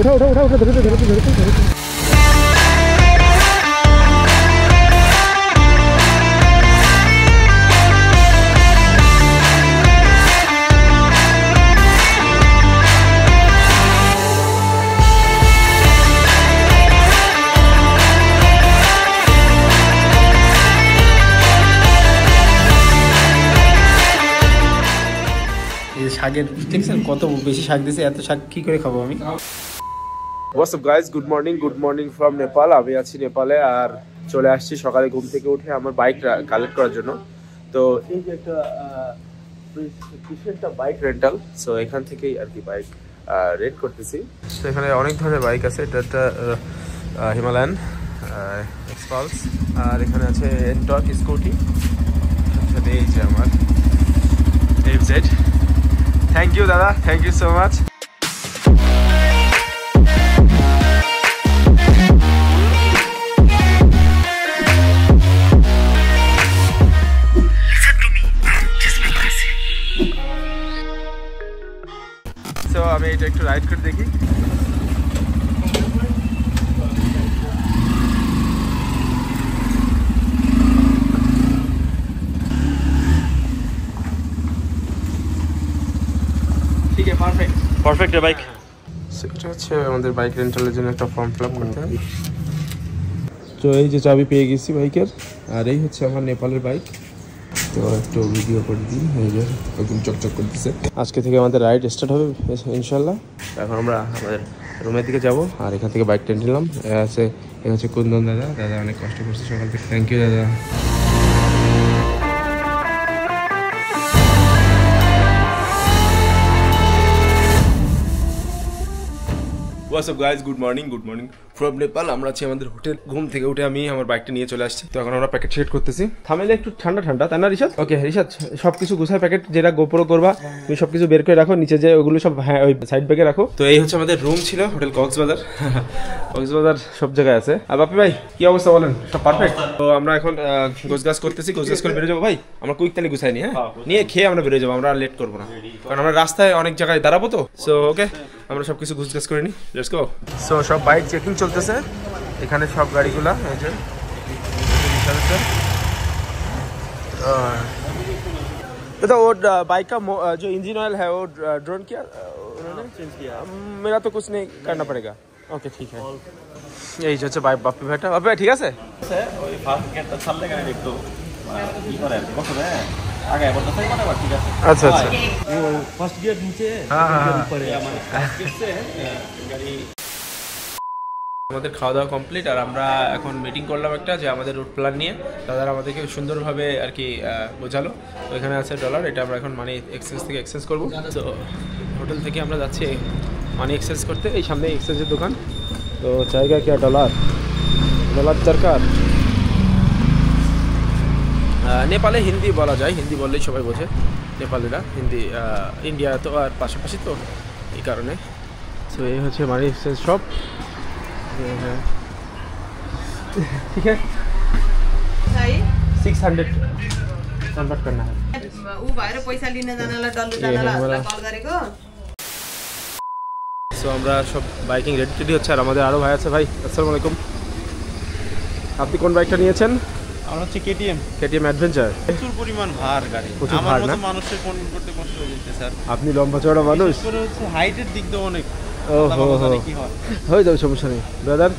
उठा उठा उठा धरे শাকের দেখছেন কত বেশি শাক দিয়েছে, এত শাক কি করে খাবো আমি। What's up guys, good morning from Nepal. আমি আছি নেপালে আর চলে আসছি সকালে ঘুম থেকে উঠে আমার বাইক কালেক্ট করার জন্য। তো এই যে একটা বাইক রেন্টাল, সো এখান থেকেই আর কি বাইক রেন্ট করতেছি। তো এখানে অনেক ধরনের বাইক আছে, এটা একটা হিমালয়ান এক্সপালস, আর এখানে আছে এনটর্ক স্কুটি, সাথে এই যে আমার এফজেড। থ্যাংক ইউ দাদা, thank you so much. So আমি এটা একটু রাইড করে দেখি। Perfect bike. সেটা হচ্ছে আমাদের বাইক রেন্টালের জন্য একটা ফর্ম ফিল আপ করতে হবে। তো এই যে চাবি পেয়ে গেছি বাইকের, আর এই হচ্ছে আমার নেপালের বাইক। তো একটু ভিডিও করে দিই, এই যে একদম চকচক করতেছে। আজকে থেকে আমাদের রাইড স্টার্ট হবে ইনশাল্লাহ। এখন আমরা আমাদের রুমের দিকে যাব, আর এখান থেকে বাইক টেনে নিলাম। এ হচ্ছে কুন্দন দাদা, দাদা অনেক কষ্ট করছে সকাল থেকে, থ্যাংক ইউ দাদা। What's up guys, good morning from Nepal. আমরা আছি আমাদের হোটেল। ঘুম থেকে উঠে আমি আমার বাইকটা নিয়ে চলে আসছি। তো এখন আমরা প্যাকেট সেট করতেছি। থামেলে একটু ঠান্ডা তাই না রিশাদ? ওকে রিশাদ, সবকিছু গুছায় প্যাকেট, যেটা গোপ্রো করবা তুমি সবকিছু বের করে রাখো নিচে, যে ওগুলো সব ওই সাইড ব্যাগে রাখো। তো এই হচ্ছে আমাদের রুম ছিল হোটেল কক্সবাজার। কক্সবাজার সব জায়গায় আছে। আর বাপি ভাই কি অবস্থা বলেন? সব পারফেক্ট? তো আমরা এখন গোছগাছ করতেছি, গোছগাছ করে বেরো যাবো ভাই। আমরা কুইক তালি গুছাই নি, হ্যাঁ নিয়ে খেয়ে আমরা বেরো যাবো, আমরা লেট করবো না, কারণ আমরা রাস্তায় অনেক জায়গায় দাঁড়াবো। তো সো ওকে, আমরা সবকিছু গুছগাছ করে নিই, লেটস গো। সো সব বাইক চেকিং চলতেছে এখানে, সব গাড়িগুলা এই যে तो वो बाइक का जो इंजन ऑयल है वो ड्रोन किया उन्होंने चेंज किया, मेरा तो कुछ नहीं करना पड़ेगा। ओके ठीक है। यही হচ্ছে বাপ্পি ভাইটা। বাপ্পি ভাই ঠিক আছে? ওই ফার্স্ট গেটটা ছাড়লে গাড়ি একটু কি করে বসবে আগে বলতে চাই মানে ঠিক আছে। আচ্ছা আচ্ছা, वो फर्स्ट गियर नीचे ऊपर है हमारे फर्स्ट गियर से गाड़ी। আমাদের খাওয়া দাওয়া কমপ্লিট, আর আমরা এখন মিটিং করলাম একটা, যে আমাদের রুট প্ল্যান নিয়ে দাদারা আমাদেরকে সুন্দরভাবে আর কি বোঝালো। তো এখানে আছে ডলার, এটা আমরা এখন মানি এক্সচেঞ্জ থেকে এক্সচেঞ্জ করবো। তো হোটেল থেকে আমরা যাচ্ছি মানি এক্সচেঞ্জ করতে, এই সামনে এক্সচেঞ্জের দোকান। তো জায়গা কি ডলার দরকার। নেপালে হিন্দি বলা যায়, হিন্দি বললেই সবাই বোঝে নেপালিরা, হিন্দি ইন্ডিয়া তো আর পাশাপাশি, তো এই কারণে। তো এই হচ্ছে মানি এক্সচেঞ্জ শপ। ठीक है, 600 कन्भर्ट करना है। ऊ भएर पैसा लिन जानला डल्लु कल गरेको। सो আমরা সব বাইকিং রেডি হচ্ছে, আর আমাদের আরো ভাই আছে। ভাই আসসালামু আলাইকুম, আপনি কোন বাইকটা নিয়েছেন? আমরা হচ্ছে কেটিএম অ্যাডভেঞ্চার। প্রচুর পরিমাণ ভার গাড়ি, আমার মতো মানুষের কন্ট্রোল করতে কষ্ট হয়ে যাচ্ছে স্যার। আপনি লম্বা চওড়া মানুষ, পরে হচ্ছে হাইটের দিক দিয়ে অনেক কি হয় হয়ে যাবে, সমস্যা নেই ব্রাদার।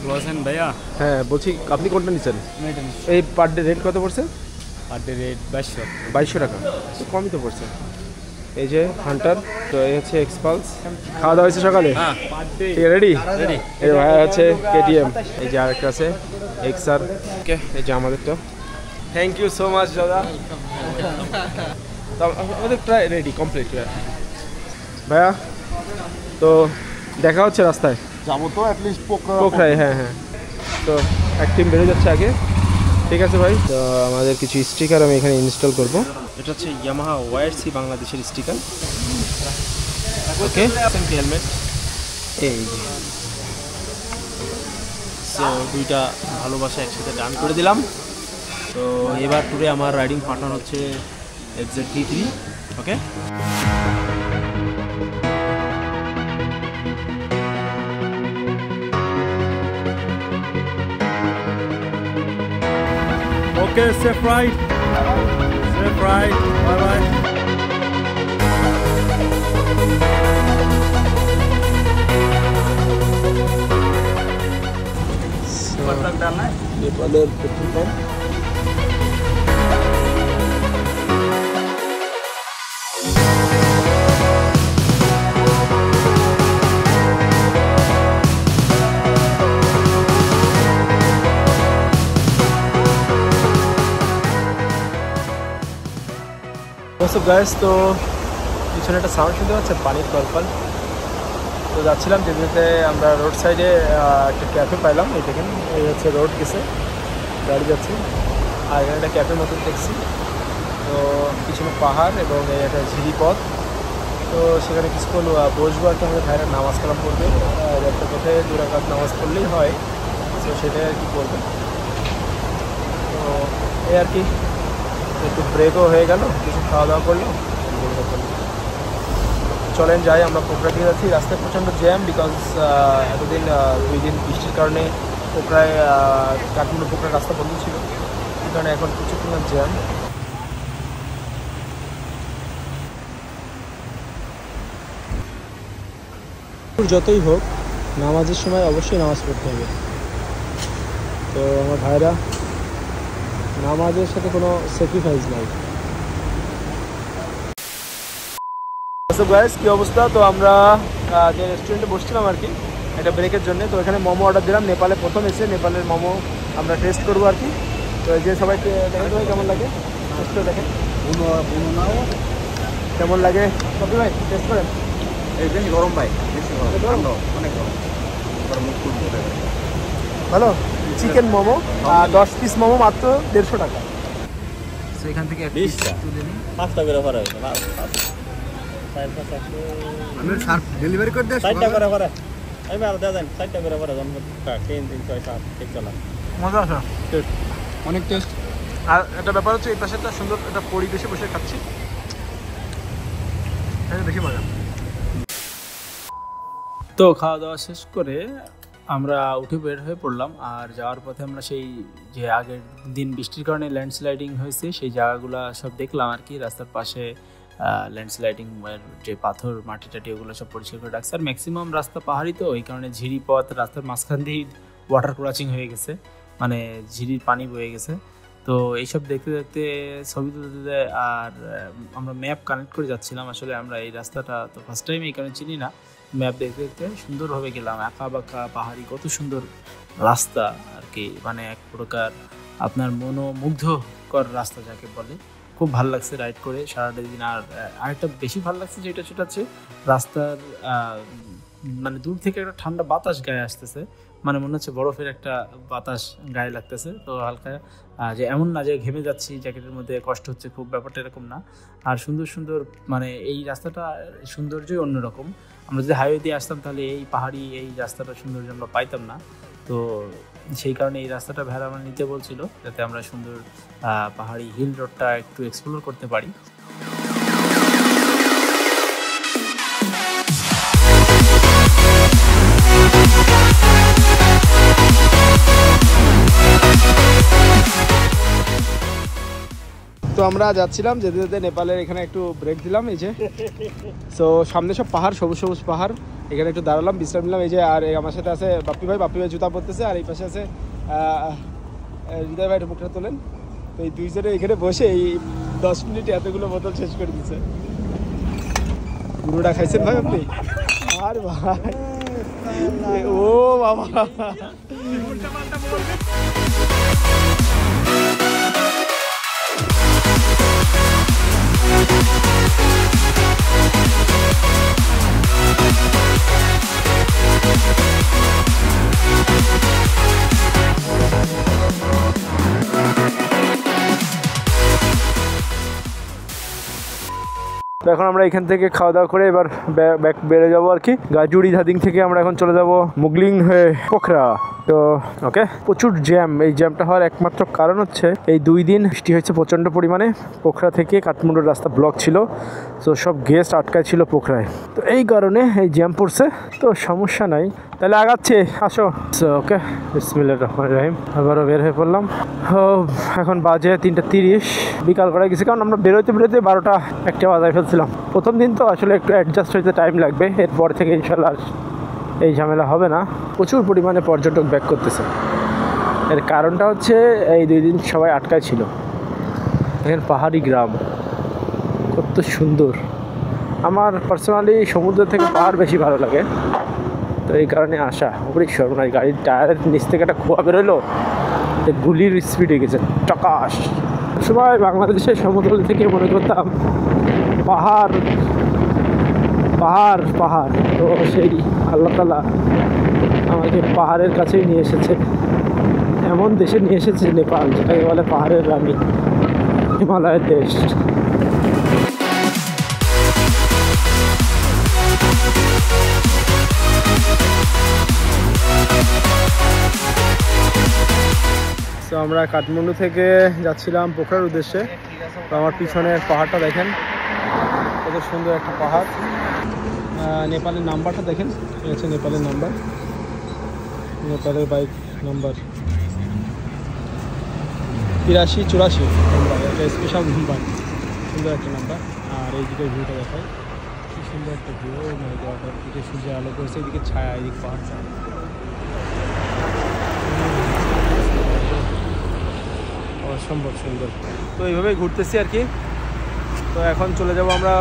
বলছেন ভাইয়া? হ্যাঁ বলছি, আপনি কোনটা নিচ্ছেন? এই পার ডে রেট কত পড়ছে? পার ডে রেট 2200 টাকা, কমই তো পড়ছে। এই যে হান্টার, তো এই হচ্ছে এক্সপালস। খাওয়া দাওয়া হয়েছে সকালে? ঠিক আছে, রেডি। এই ভাই হচ্ছে কেটিএম, এই যে আরেকটা আছে এক্সআর। ওকে, এই যে আমাদেরটা। থ্যাংক ইউ সো মাচ দাদা। তো আমাদের প্রায় রেডি কমপ্লিট ভাইয়া। তো দেখা হচ্ছে রাস্তায়, যাবো তো অ্যাটলিস্ট পোখরায়। হ্যাঁ হ্যাঁ, তো এক টিম বেরো যাচ্ছে আগে। ঠিক আছে ভাই, তো আমাদের কিছু স্টিকার আমি এখানে ইনস্টল করব। এটা হচ্ছে ইয়ামাহা ওয়াইআরসি বাংলাদেশের স্টিকার। ওকে, হেলমেট এই যে, সো দুইটা ভালোবাসা একসাথে ডান করে দিলাম। তো এবার টুরে আমার রাইডিং পার্টনার হচ্ছে এফজেড T3। ওকে, Okay, safe ride. Safe ride. Bye bye. नेपालेर पेट्रोल पंप গাইস তো পিছনে একটা সাউন্ড শুনতে পাচ্ছেন পানির কলকল তো যাচ্ছিলাম যেতে আমরা রোড সাইডে একটা ক্যাফে পাইলাম এই দেখেন এই হচ্ছে রোড গেছে গাড়ি যাচ্ছে আর এখানে একটা ক্যাফের মতন দেখছি তো পিছনে পাহাড় এবং এই একটা ঝিরি পথ তো সেখানে কিছুক্ষণ বসবো আর কি আমাদের ভাইরা নামাজ কালাম পড়বে একটা কোথায় 2 রাকাত নামাজ পড়লেই হয় তো সেটাই আর কি করবে তো এই আর কি একটু ব্রেকও হয়ে গেল কিছু খাওয়া দাওয়া করলো চলেন যাই আমরা পোখরা দিয়ে যাচ্ছি রাস্তায় প্রচণ্ড জ্যাম বিকজ এতদিন 2 দিন বৃষ্টির কারণে পোখরায় কাঠমান্ডু পোখরা রাস্তা বন্ধ ছিল এই কারণে এখন প্রচুর পরিমাণ জ্যাম যতই হোক নামাজের সময় অবশ্যই নামাজ পড়তে হবে তো আমার ভাইরা নামাজের সাথে কোনো স্যাক্রিফাইস নাই গাইস কি অবস্থা তো আমরা যে রেস্টুরেন্টে বসছিলাম আর কি একটা ব্রেকের জন্য তো এখানে মোমো অর্ডার দিলাম নেপালে প্রথম এসে নেপালের মোমো আমরা টেস্ট করবো আর কি তো এই যে সবাইকে দেখেন ভাই কেমন লাগে টেস্ট করে দেখেন কেমন লাগে কপি ভাই টেস্ট করেন এই বেশি গরম ভাই বেশি গরম অনেক গরম ভালো চিকেন মোমো 10 পিস মোমো মাত্র 150 টাকা তো এখান থেকে একটা তুলে নিই 5 টাকা করে ভরা হয়েছে আমি সার্ভ ডেলিভারি করে দেব 60 টাকা করে আমি আর দাদা 60 টাকা করে ভরা জন্ম 3 3 6 7 ঠিক চলা মজা আছে টেস্ট অনেক টেস্ট আর একটা ব্যাপার হচ্ছে এই পাশেটা সুন্দর একটা পরিবেশে বসে খাচ্ছি এটা বেশি মজা তো খাওয়া দাওয়া শেষ করে আমরা উঠে বের হয়ে পড়লাম আর যাওয়ার পথে আমরা সেই যে আগের দিন বৃষ্টির কারণে ল্যান্ডস্লাইডিং হয়েছে সেই জায়গাগুলো সব দেখলাম আর কি রাস্তার পাশে ল্যান্ডস্লাইডিং যে পাথর মাটি টাটি ওগুলো সব পরিষ্কার করে রাখছে আর ম্যাক্সিমাম রাস্তা পাহাড়ি তো ওই কারণে ঝিরি পথ রাস্তার মাঝখান দিয়েই ওয়াটার ক্রসিং হয়ে গেছে মানে ঝিরির পানি বয়ে গেছে তো এইসব দেখতে দেখতে ছবি তুলতে আর আমরা ম্যাপ কানেক্ট করে যাচ্ছিলাম আসলে আমরা এই রাস্তাটা তো ফার্স্ট টাইম এই কারণে চিনি না ম্যাপ দেখতে দেখতে সুন্দরভাবে গেলাম একা বাঁকা পাহাড়ি কত সুন্দর রাস্তা আর কি মানে এক প্রকার আপনার মনোমুগ্ধকর রাস্তা যাকে বলে খুব ভালো লাগছে রাইড করে সারাটা দিন আর আরেকটা বেশি ভালো লাগছে যেটা সেটা হচ্ছে রাস্তার মানে দূর থেকে একটা ঠান্ডা বাতাস গায়ে আসতেছে মানে মনে হচ্ছে বরফের একটা বাতাস গায়ে লাগতেছে তো হালকা যে এমন না যে ঘেমে যাচ্ছি জ্যাকেটের মধ্যে কষ্ট হচ্ছে খুব ব্যাপারটা এরকম না আর সুন্দর সুন্দর মানে এই রাস্তাটা সৌন্দর্যই অন্যরকম আমরা যদি হাইওয়ে দিয়ে আসতাম তাহলে এই পাহাড়ি এই রাস্তাটা সৌন্দর্য আমরা পাইতাম না তো সেই কারণে এই রাস্তাটা ভাড়া আমার নিতে বলছিল যাতে আমরা সুন্দর পাহাড়ি হিল রোডটা একটু এক্সপ্লোর করতে পারি তো আমরা যাচ্ছিলাম যেতে যেতে নেপালের এখানে একটু ব্রেক দিলাম এই যে তো সামনে সব পাহাড় সবুজ সবুজ পাহাড় এখানে একটু দাঁড়ালাম বিশ্রাম নিলাম এই যে আর আমার সাথে আছে বাপ্পি ভাই জুতা পরতেছে আর এই পাশে আছে হৃদয় ভাই মুখটা তোলেন তো এই দুইজনে এখানে বসে এই 10 মিনিটে এতগুলো বোতল শেষ করে দিচ্ছে পুরোটা খাইছেন ভাই আপনি আর ভাই ও বাবা তো এখন আমরা এখান থেকে খাওয়া দাওয়া করে এবার ব্যাক বেড়ে যাবো আর কি গাজুড়ি ধাদিং থেকে আমরা এখন চলে যাব মুগলিং হয়ে পোখরা তো ওকে প্রচুর জ্যাম এই জ্যামটা হওয়ার একমাত্র কারণ হচ্ছে এই 2 দিন বৃষ্টি হয়েছে প্রচণ্ড পরিমাণে পোখরা থেকে কাঠমান্ডুর রাস্তা ব্লক ছিল তো সব গেস্ট আটকায় ছিল পোখরায় তো এই কারণে এই জ্যাম পড়ছে তো সমস্যা নাই তাহলে আগাচ্ছি, আসো। ওকে, বিসমিল্লাহির রহমানির রহিম। আবারও বের হয়ে পড়লাম। এখন বাজে 3:30, বিকাল করে গেছি, কারণ আমরা বেরোতে 12টা-1টা বাজায় ফেলছিলাম। প্রথম দিন তো আসলে একটু অ্যাডজাস্ট হইতে টাইম লাগবে, এরপর থেকে ইনশাল্লাহ এই ঝামেলা হবে না। প্রচুর পরিমাণে পর্যটক ব্যাক করতেছে। এর কারণটা হচ্ছে এই 2 দিন সবাই আটকায় ছিল। দেখেন পাহাড়ি গ্রাম কত সুন্দর। আমার পার্সোনালি সমুদ্র থেকে পাহাড় বেশি ভালো লাগে, তো এই কারণে আসা। ওপরে সর্বনাশ, গাড়ির টায়ারের নিচ থেকে একটা খোয়া বেরোলো, গুলির স্পিডে গেছে চকাশ। সবাই বাংলাদেশের সমুদ্র থেকে মনে করতাম পাহাড় পাহাড় পাহাড়, তো সেই আল্লাহ তাআলা আমাকে পাহাড়ের কাছেই নিয়ে এসেছে। এমন দেশে নিয়ে এসেছে নেপাল, যেটাকে বলে পাহাড়ের রানী, হিমালয়ের দেশ। তো আমরা কাঠমান্ডু থেকে যাচ্ছিলাম পোখরার উদ্দেশ্যে। তো আমার পিছনের পাহাড়টা দেখেন, কত সুন্দর একটা পাহাড়। নেপালের নাম্বারটা দেখেন, এই হচ্ছে নেপালের নাম্বার, নেপালের বাইক নাম্বার 8384 নাম্বার, একটা স্পেশাল নাম্বার, সুন্দর একটা নাম্বার। আর এইদিকে ভিউটা দেখায়, কি সুন্দর একটা ভিউ। এদিকে সূর্যের আলো পড়ছে, এদিকে ছায়া, এদিকে পাহাড়, অসম্ভব সুন্দর। তো এইভাবেই ঘুরতেছি আর কি। তো এখন চলে যাব আমরা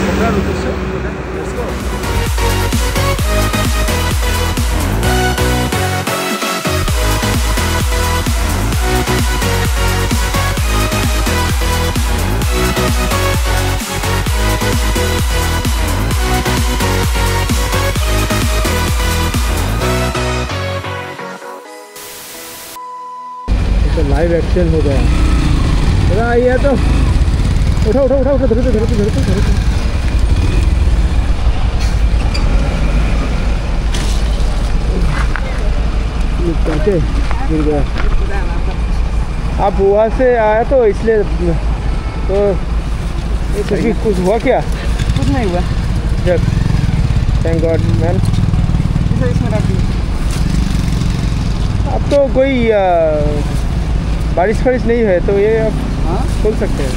পোখরার উদ্দেশ্যে। लाइव एक्शन हो गया। ये तो उठा उठा उठा उठा, धरते धरते धरते धरते। कैसे गिर गया? आप वहाँ से आया तो इसलिए तो कुछ हुआ क्या? कुछ नहीं हुआ। Thank God man. अब तो कोई बारिश फारिश नहीं है, तो ये आप खोल सकते हैं।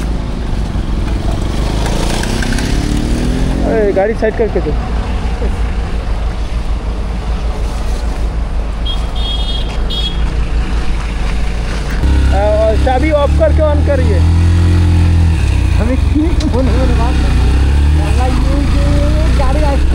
अरे गाड़ी साइड करके दो। चाबी ऑफ करके ऑन करिए। हमें बोले गाड़ी गाड़ी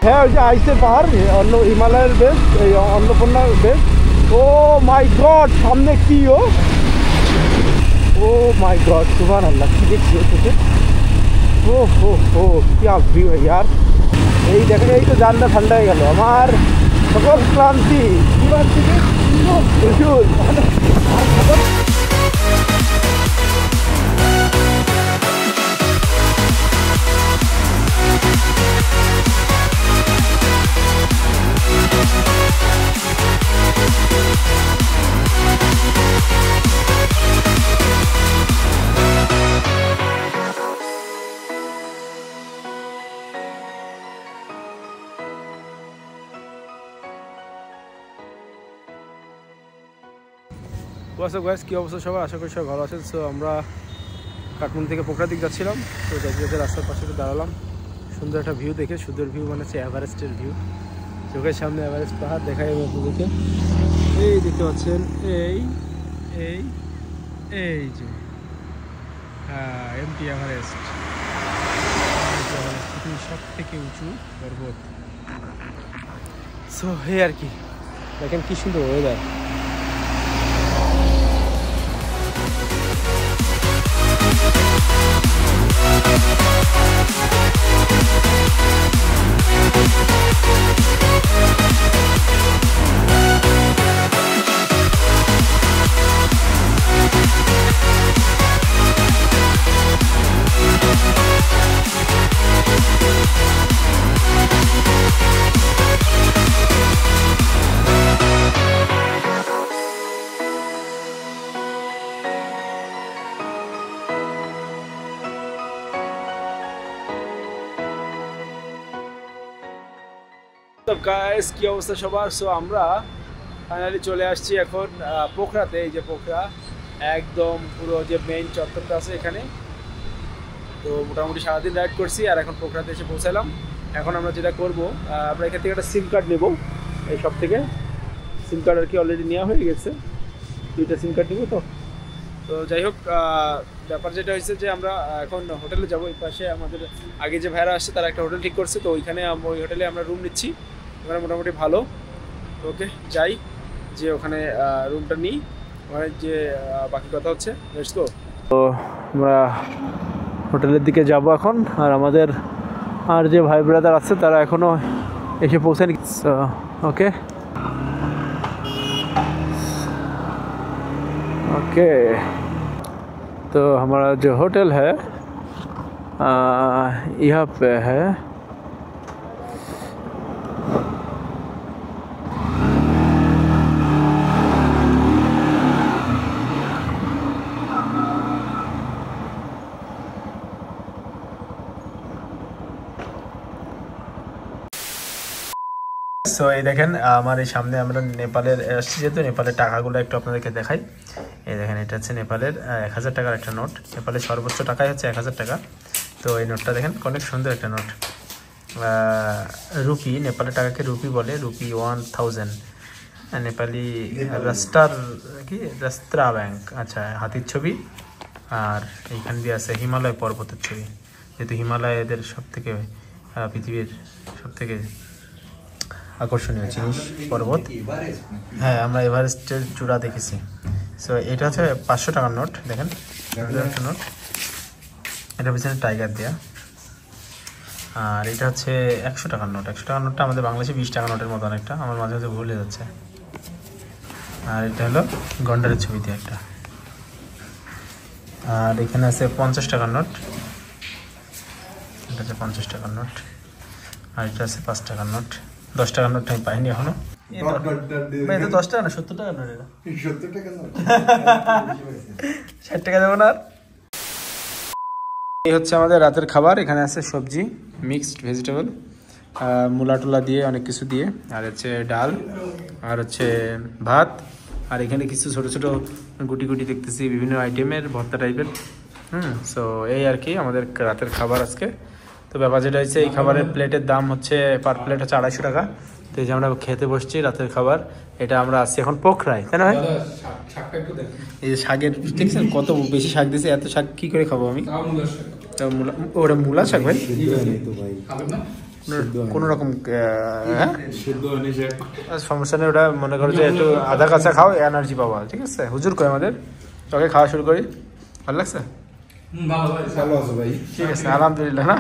হ্যাঁ, ওই যে আইসে পাহাড়, অন্য হিমালয়ের বেস, এই অন্নপূর্ণার বেস। ও মাই গড, সামনে কি? ও মাই গড, সুবহানাল্লাহ, কি দেখছি তোকে। ও হো হো, কি ভিউ ইয়ার। এই দেখেন, এই তো জানলা ঠান্ডা হয়ে গেল আমার, সকল ক্লান্তি প্রচুর। কি অবস্থা সবাই, আশা করি সবাই ভালো আছেন। সো আমরা কাঠমান্ডু থেকে পোখরা দিক যাচ্ছিলাম, তো যাতে রাস্তার পাশে দাঁড়ালাম, সুন্দর একটা ভিউ দেখে। সুন্দর ভিউ মানে হচ্ছে এভারেস্টের ভিউ। চোখের সামনে এভারেস্ট পাহাড় দেখাই আমি আপনাদেরকে। এই দেখতে পাচ্ছেন, এই এই এই যে এমটি এভারেস্ট, পৃথিবীর সব থেকে উঁচু পর্বত। সো এই আর কি, দেখেন কি সুন্দর ওয়েদার। গাইস কি অবস্থা সবার? সো আমরা ফাইনালি চলে আসছি এখন পোখরাতে। এই যে পোখরা একদম পুরো যে মেইন চত্বরটা আছে এখানে। তো মোটামুটি সারাদিন রাইড করছি আর এখন পোখরাতে এসে পৌঁছালাম। এখন আমরা যেটা করব, আমরা এখান থেকে একটা সিম কার্ড নেব। এই সব থেকে সিম কার্ড আর কি অলরেডি নেওয়া হয়ে গেছে, 2টা সিম কার্ড নেব। তো যাই হোক, ব্যাপার যেটা হয়েছে যে আমরা এখন হোটেলে যাব। এই পাশে আমাদের আগে যে ভাইরা আসছে তারা একটা হোটেল ঠিক করছে, তো ওইখানে ওই হোটেলে আমরা রুম নিচ্ছি। ওখানে মোটামুটি ভালো। ওকে যাই, যে ওখানে রুমটা নিই, ওখানে যে বাকি কথা হচ্ছে। Let's go. তো আমরা হোটেলের দিকে যাব এখন। আর আমাদের আর যে ভাই ব্রাদার আছে তারা এখনও এসে পৌঁছায়নি। ওকে ओके, तो हमारा जो होटल है यहाँ पे है। সো এই দেখেন আমার এই সামনে আমরা নেপালের আসছি, যেহেতু নেপালের টাকাগুলো একটু আপনাদেরকে দেখাই। এই দেখেন এটা হচ্ছে নেপালের 1000 টাকার একটা নোট। নেপালের সর্বোচ্চ টাকাই হচ্ছে 1000 টাকা। তো এই নোটটা দেখেন অনেক সুন্দর একটা নোট। রুপি, নেপালের টাকাকে রুপি বলে, রুপি 1000। নেপালি রাস্টার কি রাস্ত্রা ব্যাংক। আচ্ছা, হাতির ছবি আর এইখান দিয়ে আছে হিমালয় পর্বতের ছবি, যেহেতু হিমালয় এদের সব থেকে পৃথিবীর সব থেকে আকর্ষণীয় জিনিস পর্বত। হ্যাঁ, আমরা এভারেস্টের চূড়া দেখেছি। সো এটা হচ্ছে 500 টাকার নোট। দেখেন একটা নোট, এটা পিছনে টাইগার দেয়া। আর এটা হচ্ছে 100 টাকার নোট। 100 টাকার নোটটা আমাদের বাংলাদেশে 20 টাকা নোটের মতো অনেকটা, আমার মাঝে মাঝে ভুলে যাচ্ছে। আর এটা হলো গন্ডারের ছবি দিয়ে একটা। আর এখানে আছে 50 টাকার নোট। এটা হচ্ছে 50 টাকার নোট। আর এটা আছে 5 টাকার নোট। 10 টাকার নোট আমি পাইনি এখনো। এটা 10 টাকা না, 70 টাকার নোট। এটা 70 টাকা নোট। 60 টাকা দেবো না। এই হচ্ছে আমাদের রাতের খাবার। এখানে আছে সবজি, মিক্সড ভেজিটেবল, মূলা টুলা দিয়ে অনেক কিছু দিয়ে, আর হচ্ছে ডাল, আর হচ্ছে ভাত, আর এখানে কিছু ছোট ছোট গুটি গুটি দেখতেছি বিভিন্ন আইটেমের ভর্তা টাইপের। সো এই আর কি আমাদের রাতের খাবার আজকে। তো ব্যাপার যেটা হচ্ছে, এই খাবারের প্লেটের দাম হচ্ছে পার প্লেট হচ্ছে 250 টাকা। তো এই যে আমরা খেতে বসছি রাতের খাবার, এটা আমরা আসছি এখন পোখরায়, তাই না ভাই? এই যে শাকের দেখছেন কত বেশি শাক দিয়েছে, এত শাক কি করে খাবো আমি? ওটা মূলা শাক ভাই, কোনো রকম সমস্যা নেই। ওটা মনে করো যে একটু আধা কাঁচা খাও, এনার্জি পাওয়া। ঠিক আছে, হুজুর কই আমাদের, তোকে খাওয়া শুরু করি। ভালো লাগছে? ভালো আছে ভাই। ঠিক আছে, আলহামদুলিল্লাহ। না